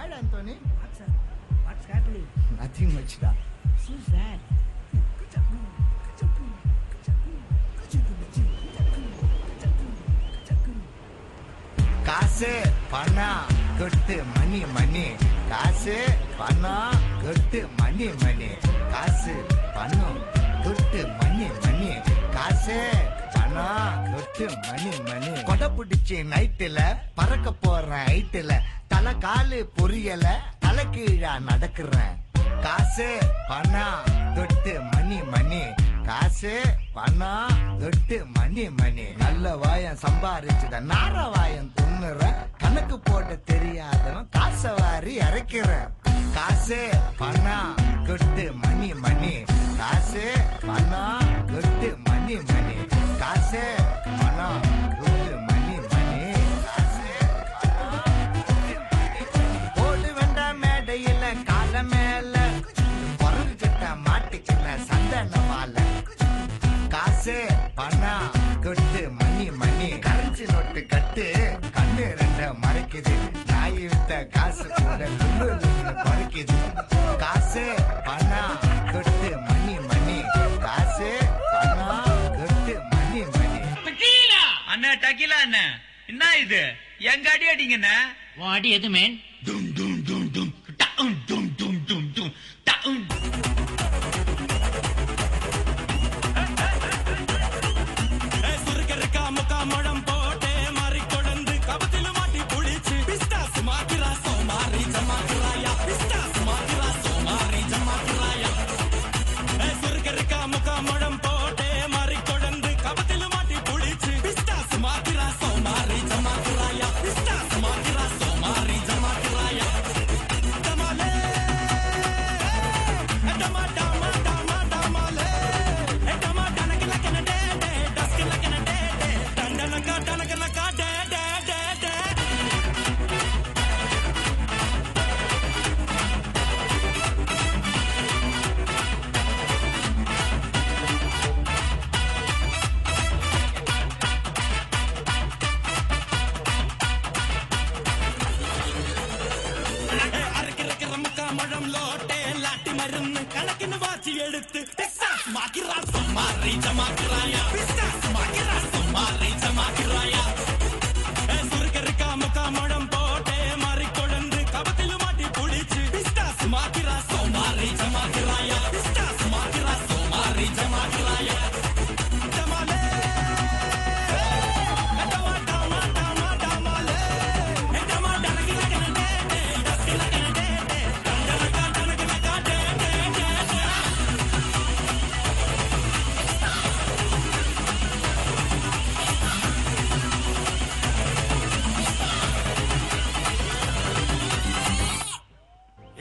Hi, Anthony. What's up? What's happening? Nothing much, da. So sad. காசு பணம் கொட்டு மணி மணி காசு பணம் கொட்டு மணி மணி காசு பணம் கொட்டு மணி மணி காசு பணம் கொட்டு மணி மணி கொடை பிடிச்சி நைட்டுல பறக்க போறேன் ஹைட்டுல தலை காலு புரியல தலை கீழா நடக்கிறேன் காசு பணம் தொட்டு மணி மணி காசு பணம் தொட்டு மணி மணி நல்ல வாயம் சம்பாரிச்சுத நார வாயம் துண்ணுற கணக்கு போட தெரியாதவன் காசை வாரி இறக்கிறேன் காசு பணம் கொட்டு மணி மணி காசு பணம் கொட்டு மணி மணி காசு பணம் கொட்டு மணி மணி காசு ஓடு வேண்டாம் மேடையில கால மேல பொருள் கிட்ட மாட்டிக்கல சந்தன மாலை காசு பணம் கொட்டு மணி மணி கரன்சி நோட்டு கட்டு கண்ணு ரெண்ட மறைக்குது நாய் வித்த காசு கூட குறைக்குது காசு பணம் கொட்டு மணி மணி காசு பணம் கொட்டு மணி மணி அண்ணா டகிலா அண்ணா என்ன இது எங்க அடி அடிங்கண்ணா உன் அடி எது மேன்? டும் டும் டும் டும் டும் டும் டும் டும் டும் டும்.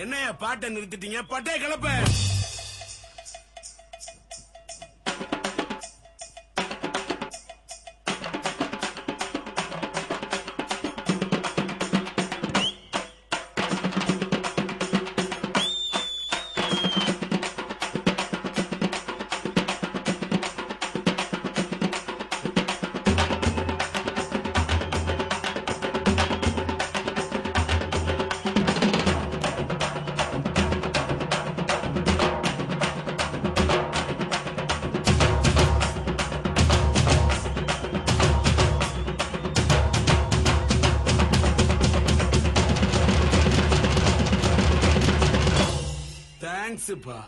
என்னைய பாட்டை நிறுத்திட்டீங்க பட்டே கிளப்ப தேங்க்ஸ்ப்பா.